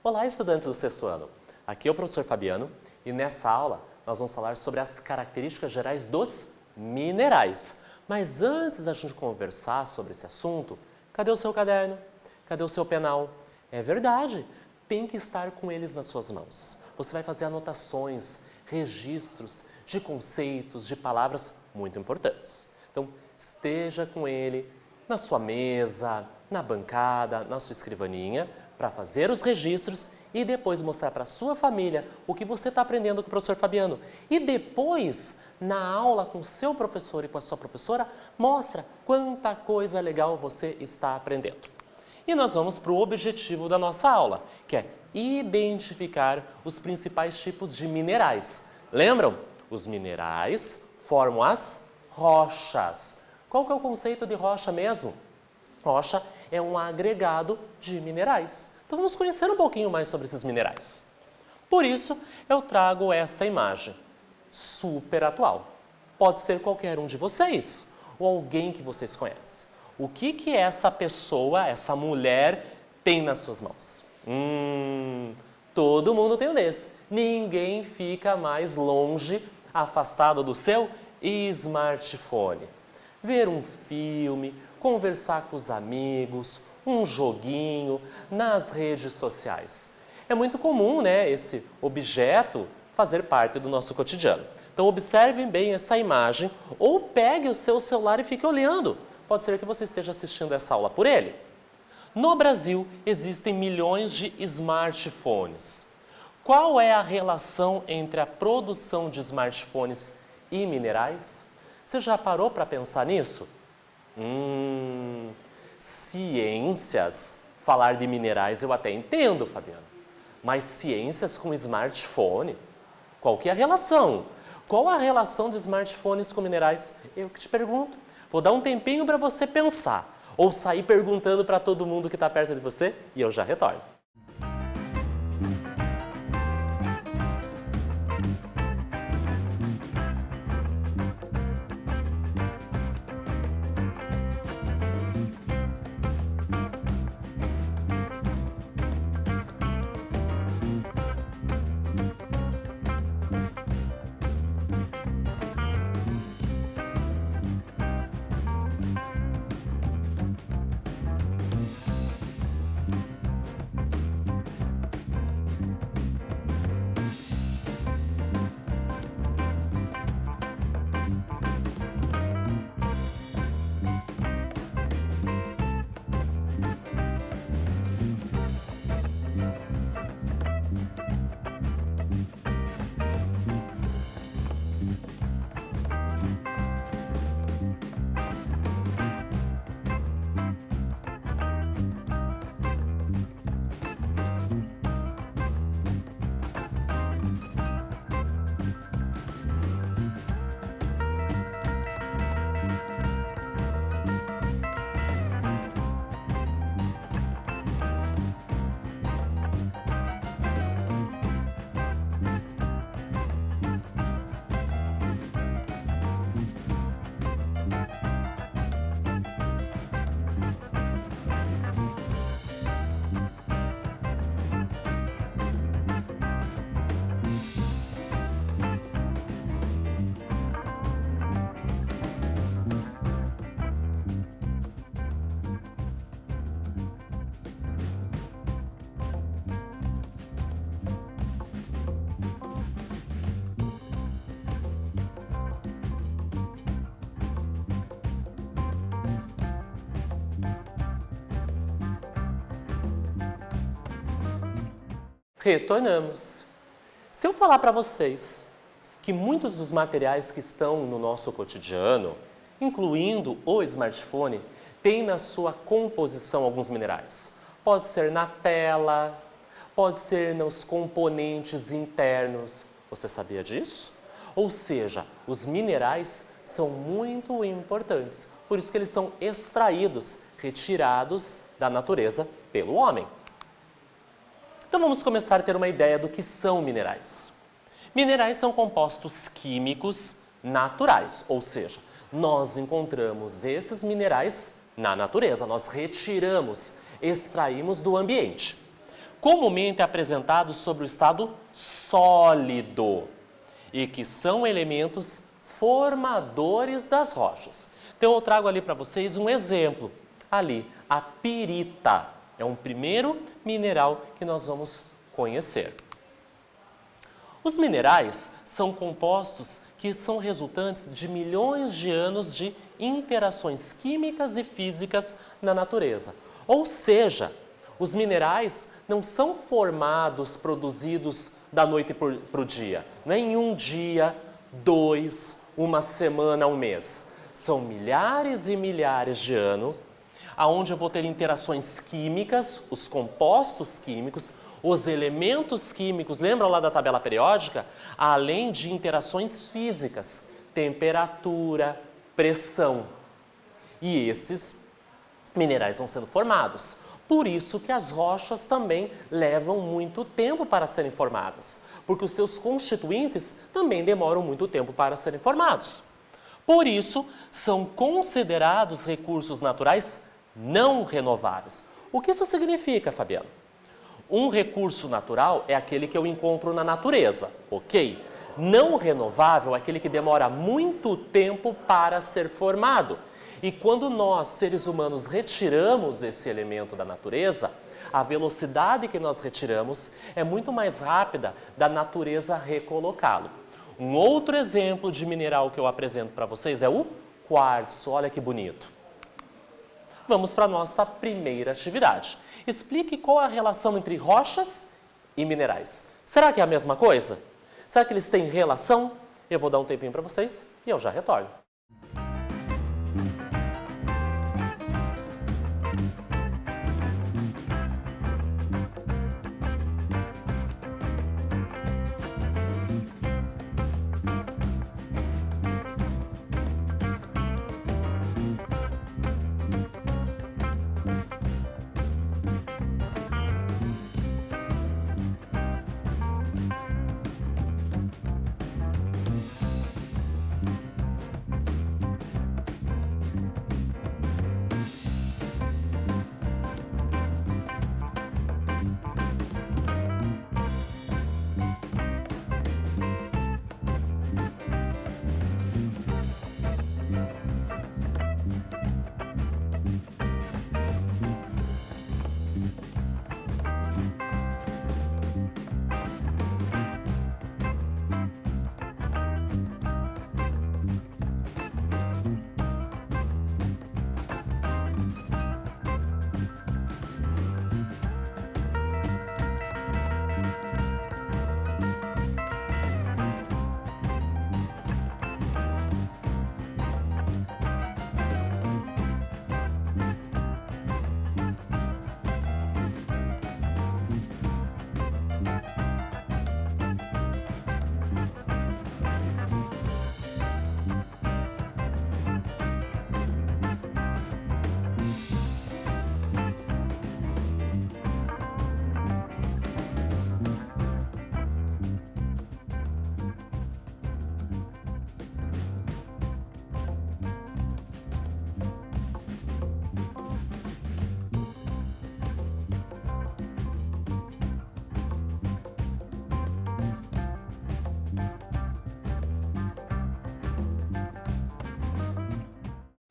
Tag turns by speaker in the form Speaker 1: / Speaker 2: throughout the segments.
Speaker 1: Olá, estudantes do sexto ano. Aqui é o professor Fabiano e nessa aula nós vamos falar sobre as características gerais dos minerais. Mas antes da gente conversar sobre esse assunto, cadê o seu caderno? Cadê o seu penal? É verdade, tem que estar com eles nas suas mãos. Você vai fazer anotações, registros de conceitos, de palavras muito importantes. Então, esteja com ele na sua mesa, na bancada, na sua escrivaninha, para fazer os registros e depois mostrar para a sua família o que você está aprendendo com o professor Fabiano. E depois, na aula com o seu professor e com a sua professora, mostra quanta coisa legal você está aprendendo. E nós vamos para o objetivo da nossa aula, que é identificar os principais tipos de minerais. Lembram? Os minerais formam as rochas. Qual que é o conceito de rocha mesmo? Rocha é um agregado de minerais. Então vamos conhecer um pouquinho mais sobre esses minerais. Por isso eu trago essa imagem, super atual. Pode ser qualquer um de vocês ou alguém que vocês conhecem. O que essa pessoa, essa mulher tem nas suas mãos? Todo mundo tem um desse. Ninguém fica mais longe, afastado do seu smartphone. Ver um filme, conversar com os amigos, um joguinho nas redes sociais. É muito comum, né, esse objeto fazer parte do nosso cotidiano. Então observem bem essa imagem ou pegue o seu celular e fique olhando. Pode ser que você esteja assistindo essa aula por ele. No Brasil existem milhões de smartphones. Qual é a relação entre a produção de smartphones e minerais? Você já parou para pensar nisso? Ciências, falar de minerais eu até entendo, Fabiano. Mas ciências com smartphone? Qual que é a relação? Qual a relação de smartphones com minerais? Eu que te pergunto. Vou dar um tempinho para você pensar. Ou sair perguntando para todo mundo que está perto de você e eu já retorno. Retornamos. Se eu falar para vocês que muitos dos materiais que estão no nosso cotidiano, incluindo o smartphone, têm na sua composição alguns minerais. Pode ser na tela, pode ser nos componentes internos. Você sabia disso? Ou seja, os minerais são muito importantes, por isso que eles são extraídos, retirados da natureza pelo homem. Então vamos começar a ter uma ideia do que são minerais. Minerais são compostos químicos naturais, ou seja, nós encontramos esses minerais na natureza, nós retiramos, extraímos do ambiente. comumente apresentados sobre o estado sólido e que são elementos formadores das rochas. Então eu trago ali para vocês um exemplo. Ali, a pirita é um primeiro mineral que nós vamos conhecer. Os minerais são compostos que são resultantes de milhões de anos de interações químicas e físicas na natureza. Ou seja, os minerais não são formados, produzidos da noite para o dia. Não é em um dia, 2, uma semana, um mês. São milhares e milhares de anos, onde eu vou ter interações químicas, os compostos químicos, os elementos químicos, lembram lá da tabela periódica? Além de interações físicas, temperatura, pressão. E esses minerais vão sendo formados. Por isso que as rochas também levam muito tempo para serem formadas, porque os seus constituintes também demoram muito tempo para serem formados. Por isso, são considerados recursos naturais não renováveis. O que isso significa, Fabiano? Um recurso natural é aquele que eu encontro na natureza, ok? Não renovável é aquele que demora muito tempo para ser formado. E quando nós, seres humanos, retiramos esse elemento da natureza, a velocidade que nós retiramos é muito mais rápida da natureza recolocá-lo. Um outro exemplo de mineral que eu apresento para vocês é o quartzo. Olha que bonito. Vamos para a nossa primeira atividade. Explique qual é a relação entre rochas e minerais. Será que é a mesma coisa? Será que eles têm relação? Eu vou dar um tempinho para vocês e eu já retorno.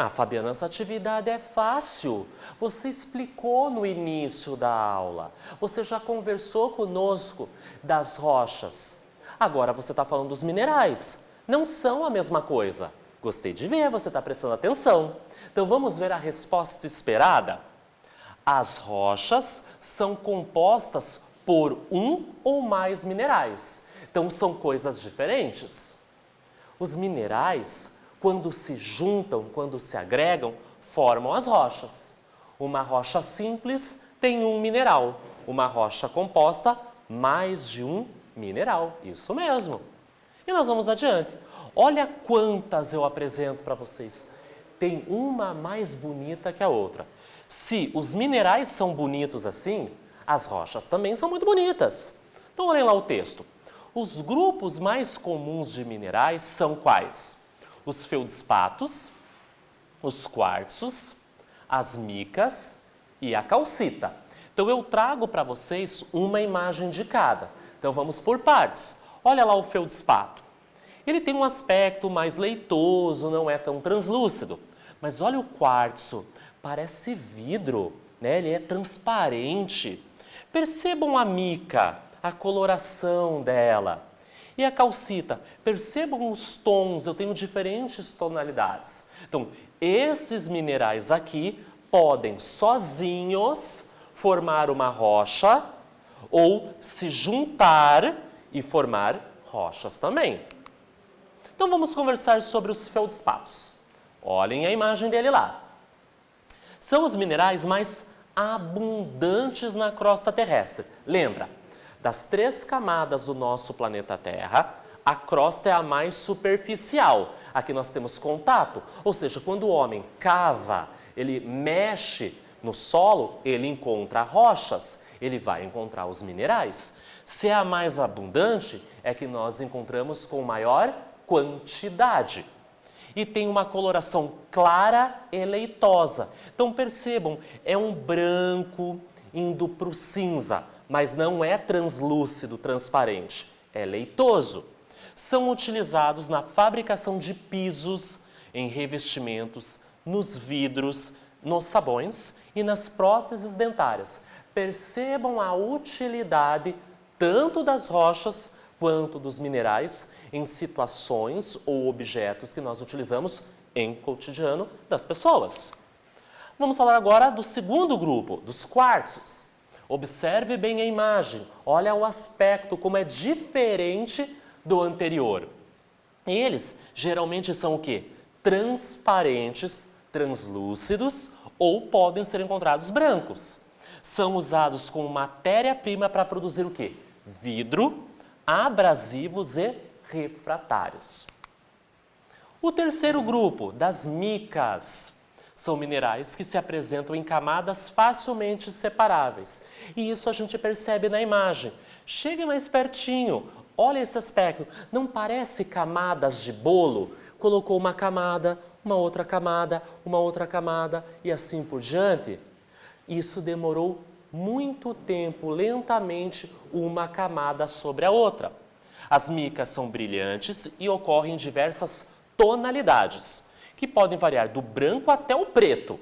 Speaker 1: Ah, Fabiana, essa atividade é fácil. Você explicou no início da aula. Você já conversou conosco das rochas. Agora você está falando dos minerais. Não são a mesma coisa. Gostei de ver, você está prestando atenção. Então vamos ver a resposta esperada? As rochas são compostas por um ou mais minerais. Então são coisas diferentes. Os minerais, quando se juntam, quando se agregam, formam as rochas. Uma rocha simples tem um mineral. Uma rocha composta, mais de um mineral. Isso mesmo. E nós vamos adiante. Olha quantas eu apresento para vocês. Tem uma mais bonita que a outra. Se os minerais são bonitos assim, as rochas também são muito bonitas. Então olhem lá o texto. Os grupos mais comuns de minerais são quais? Os feldspatos, os quartzos, as micas e a calcita. Então eu trago para vocês uma imagem de cada. Então vamos por partes. Olha lá o feldspato. Ele tem um aspecto mais leitoso, não é tão translúcido. Mas olha o quartzo, parece vidro, né? Ele é transparente. Percebam a mica, a coloração dela. E a calcita, percebam os tons, eu tenho diferentes tonalidades. Então, esses minerais aqui podem sozinhos formar uma rocha ou se juntar e formar rochas também. Então vamos conversar sobre os feldspatos. Olhem a imagem dele lá. São os minerais mais abundantes na crosta terrestre. Lembra, das 3 camadas do nosso planeta Terra, a crosta é a mais superficial. Aqui nós temos contato, ou seja, quando o homem cava, ele mexe no solo, ele encontra rochas, ele vai encontrar os minerais. Se é a mais abundante, é que nós encontramos com maior quantidade. E tem uma coloração clara e leitosa. Então percebam, é um branco indo para o cinza, mas não é translúcido, transparente, é leitoso. São utilizados na fabricação de pisos, em revestimentos, nos vidros, nos sabões e nas próteses dentárias. Percebam a utilidade tanto das rochas quanto dos minerais em situações ou objetos que nós utilizamos em cotidiano das pessoas. Vamos falar agora do segundo grupo, dos quartzos. Observe bem a imagem, olha o aspecto, como é diferente do anterior. Eles geralmente são o quê? Transparentes, translúcidos ou podem ser encontrados brancos. São usados como matéria-prima para produzir o quê? Vidro, abrasivos e refratários. O terceiro grupo, das micas, são minerais que se apresentam em camadas facilmente separáveis. E isso a gente percebe na imagem. Chegue mais pertinho, olha esse aspecto. Não parece camadas de bolo? Colocou uma camada, uma outra camada e assim por diante. Isso demorou muito tempo, lentamente, uma camada sobre a outra. As micas são brilhantes e ocorrem em diversas tonalidades, que podem variar do branco até o preto.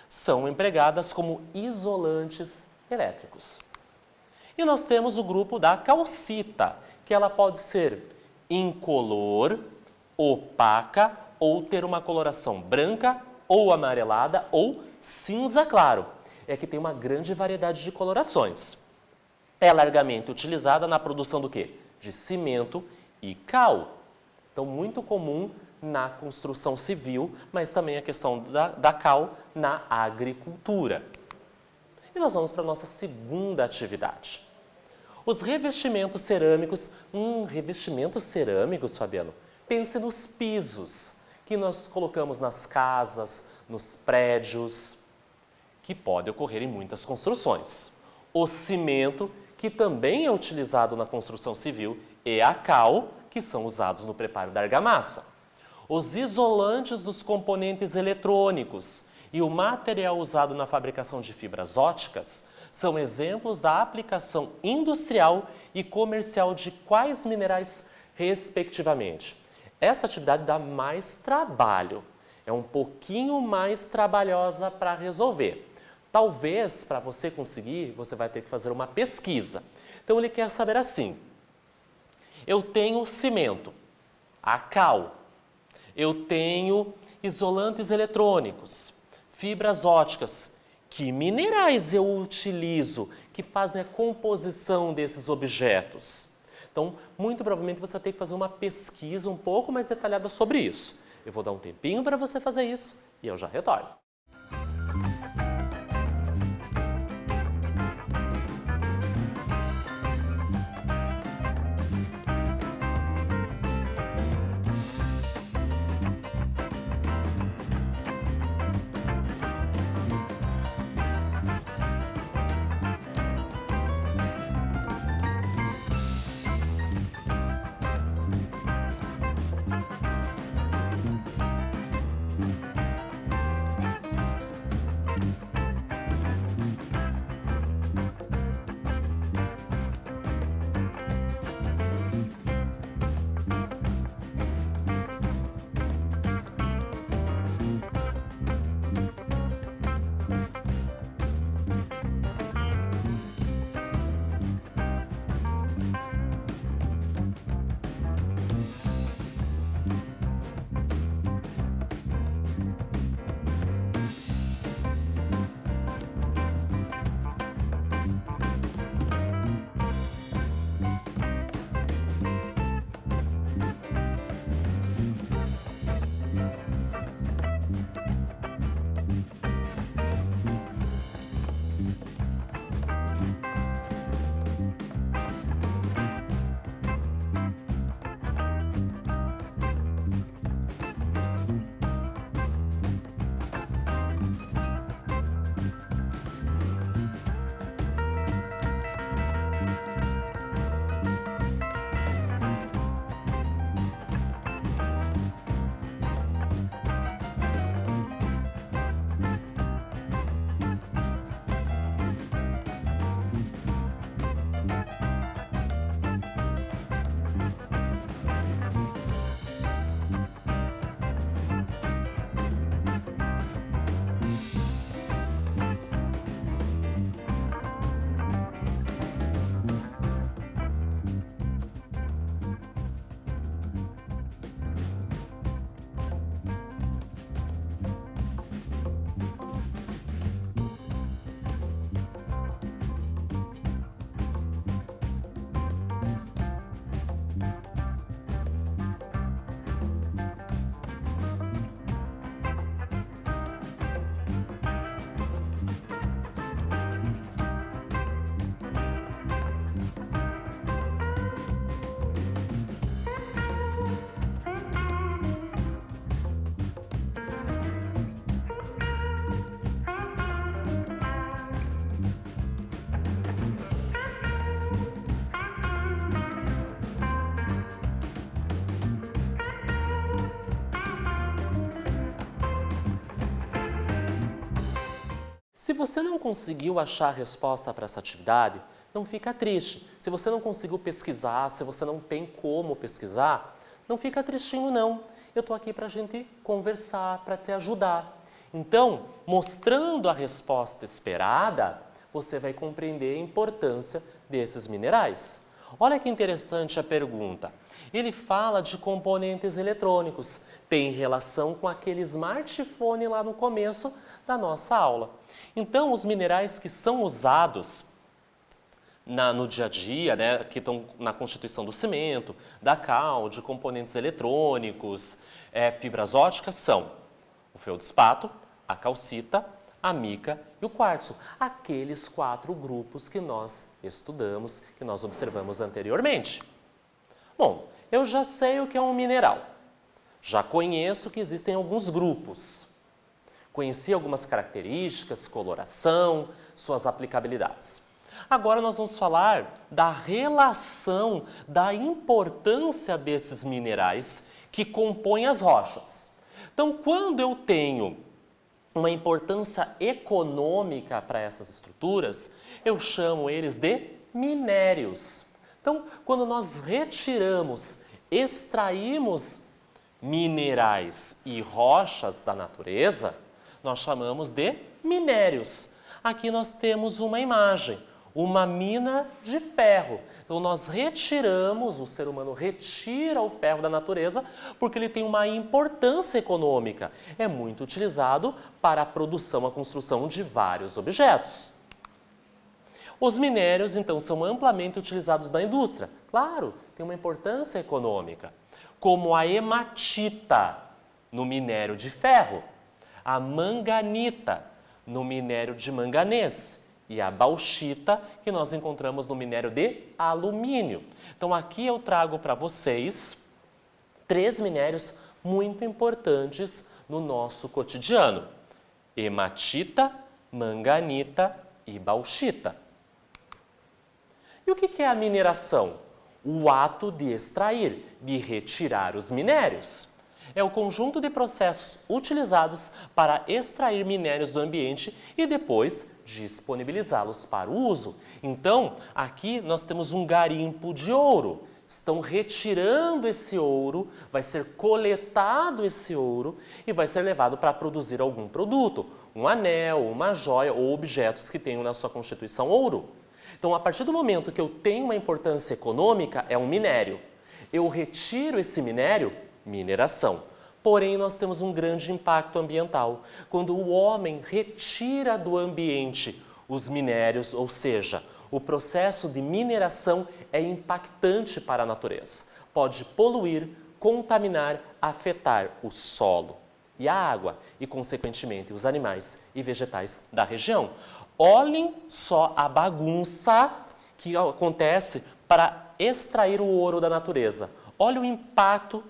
Speaker 1: São empregadas como isolantes elétricos. E nós temos o grupo da calcita, que ela pode ser incolor, opaca ou ter uma coloração branca ou amarelada ou cinza claro. É que tem uma grande variedade de colorações. É largamente utilizada na produção do quê? De cimento e cal. Então, muito comum na construção civil, mas também a questão da cal na agricultura. E nós vamos para a nossa segunda atividade. Os revestimentos cerâmicos. Revestimentos cerâmicos, Fabiano? Pense nos pisos que nós colocamos nas casas, nos prédios, que pode ocorrer em muitas construções. O cimento, que também é utilizado na construção civil, e a cal, que são usados no preparo da argamassa. Os isolantes dos componentes eletrônicos e o material usado na fabricação de fibras ópticas são exemplos da aplicação industrial e comercial de quais minerais, respectivamente. Essa atividade dá mais trabalho, é um pouquinho mais trabalhosa para resolver. Talvez, para você conseguir, você vai ter que fazer uma pesquisa. Então, ele quer saber assim, eu tenho cimento, a cal, eu tenho isolantes eletrônicos, fibras ópticas. Que minerais eu utilizo que fazem a composição desses objetos? Então, muito provavelmente você vai ter que fazer uma pesquisa um pouco mais detalhada sobre isso. Eu vou dar um tempinho para você fazer isso e eu já retorno. Se você não conseguiu achar a resposta para essa atividade, não fica triste. Se você não conseguiu pesquisar, se você não tem como pesquisar, não fica tristinho não. Eu estou aqui para a gente conversar, para te ajudar. Então, mostrando a resposta esperada, você vai compreender a importância desses minerais. Olha que interessante a pergunta. Ele fala de componentes eletrônicos, tem relação com aquele smartphone lá no começo da nossa aula. Então, os minerais que são usados no dia a dia, né, que estão na constituição do cimento, da cal, de componentes eletrônicos, fibras óticas, são o feldspato, a calcita, a mica e o quartzo. Aqueles 4 grupos que nós estudamos, que nós observamos anteriormente. Bom, eu já sei o que é um mineral. Já conheço que existem alguns grupos. Conheci algumas características, coloração, suas aplicabilidades. Agora nós vamos falar da relação, da importância desses minerais que compõem as rochas. Então, quando eu tenho uma importância econômica para essas estruturas, eu chamo eles de minérios. Então, quando nós retiramos, extraímos minerais e rochas da natureza, nós chamamos de minérios. Aqui nós temos uma imagem, uma mina de ferro. Então, nós retiramos, o ser humano retira o ferro da natureza porque ele tem uma importância econômica. É muito utilizado para a produção, a construção de vários objetos. Os minérios, então, são amplamente utilizados na indústria. Claro, tem uma importância econômica, como a hematita no minério de ferro, a manganita no minério de manganês e a bauxita que nós encontramos no minério de alumínio. Então, aqui eu trago para vocês 3 minérios muito importantes no nosso cotidiano: hematita, manganita e bauxita. E o que é a mineração? O ato de extrair, de retirar os minérios. É o conjunto de processos utilizados para extrair minérios do ambiente e depois disponibilizá-los para o uso. Então, aqui nós temos um garimpo de ouro. Estão retirando esse ouro, vai ser coletado esse ouro e vai ser levado para produzir algum produto, um anel, uma joia ou objetos que tenham na sua constituição ouro. Então, a partir do momento que eu tenho uma importância econômica, é um minério. Eu retiro esse minério, mineração. Porém, nós temos um grande impacto ambiental. Quando o homem retira do ambiente os minérios, ou seja, o processo de mineração é impactante para a natureza. Pode poluir, contaminar, afetar o solo e a água e, consequentemente, os animais e vegetais da região. Olhem só a bagunça que acontece para extrair o ouro da natureza. Olha o impacto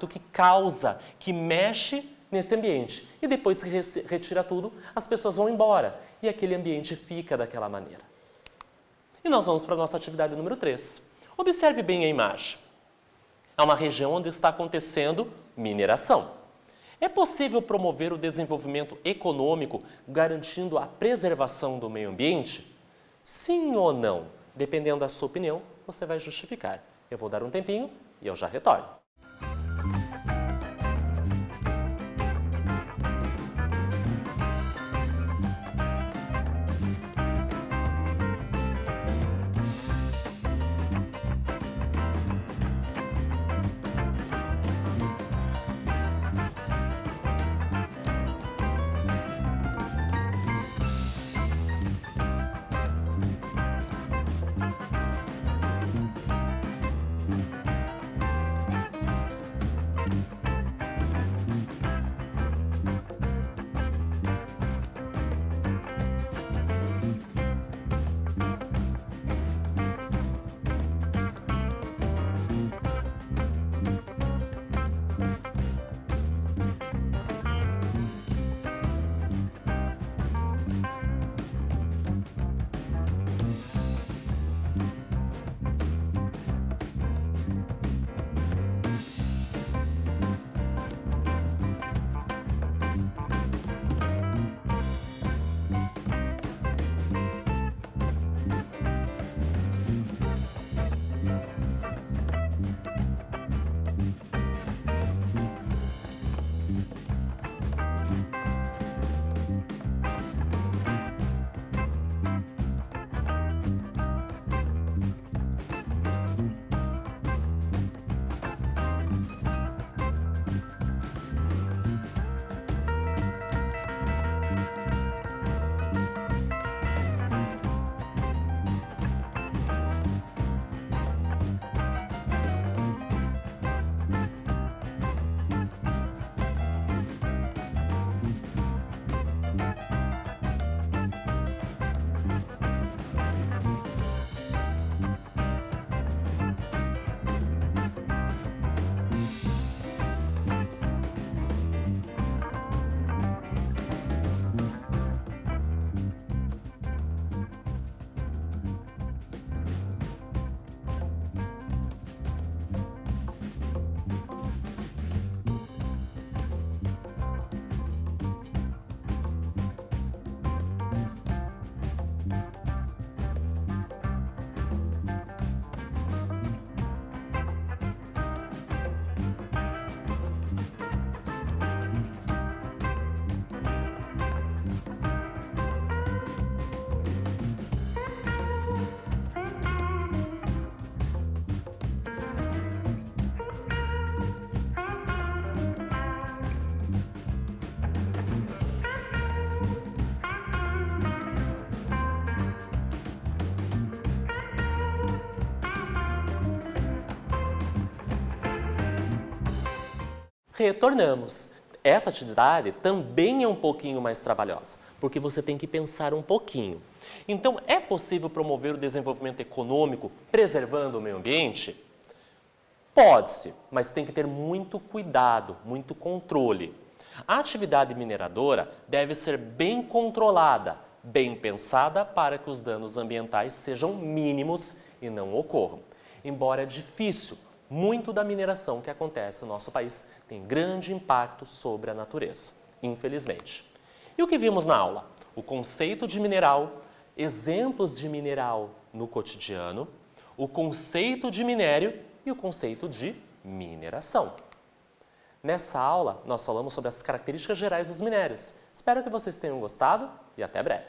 Speaker 1: que causa, que mexe nesse ambiente. E depois que retira tudo, as pessoas vão embora e aquele ambiente fica daquela maneira. E nós vamos para a nossa atividade número 3. Observe bem a imagem. É uma região onde está acontecendo mineração. É possível promover o desenvolvimento econômico garantindo a preservação do meio ambiente? Sim ou não? Dependendo da sua opinião, você vai justificar. Eu vou dar um tempinho e eu já retorno. Retornamos. Essa atividade também é um pouquinho mais trabalhosa, porque você tem que pensar um pouquinho. Então, é possível promover o desenvolvimento econômico preservando o meio ambiente? Pode-se, mas tem que ter muito cuidado, muito controle. A atividade mineradora deve ser bem controlada, bem pensada para que os danos ambientais sejam mínimos e não ocorram. Embora é difícil, muito da mineração que acontece no nosso país tem grande impacto sobre a natureza, infelizmente. E o que vimos na aula? O conceito de mineral, exemplos de mineral no cotidiano, o conceito de minério e o conceito de mineração. Nessa aula, nós falamos sobre as características gerais dos minérios. Espero que vocês tenham gostado e até breve.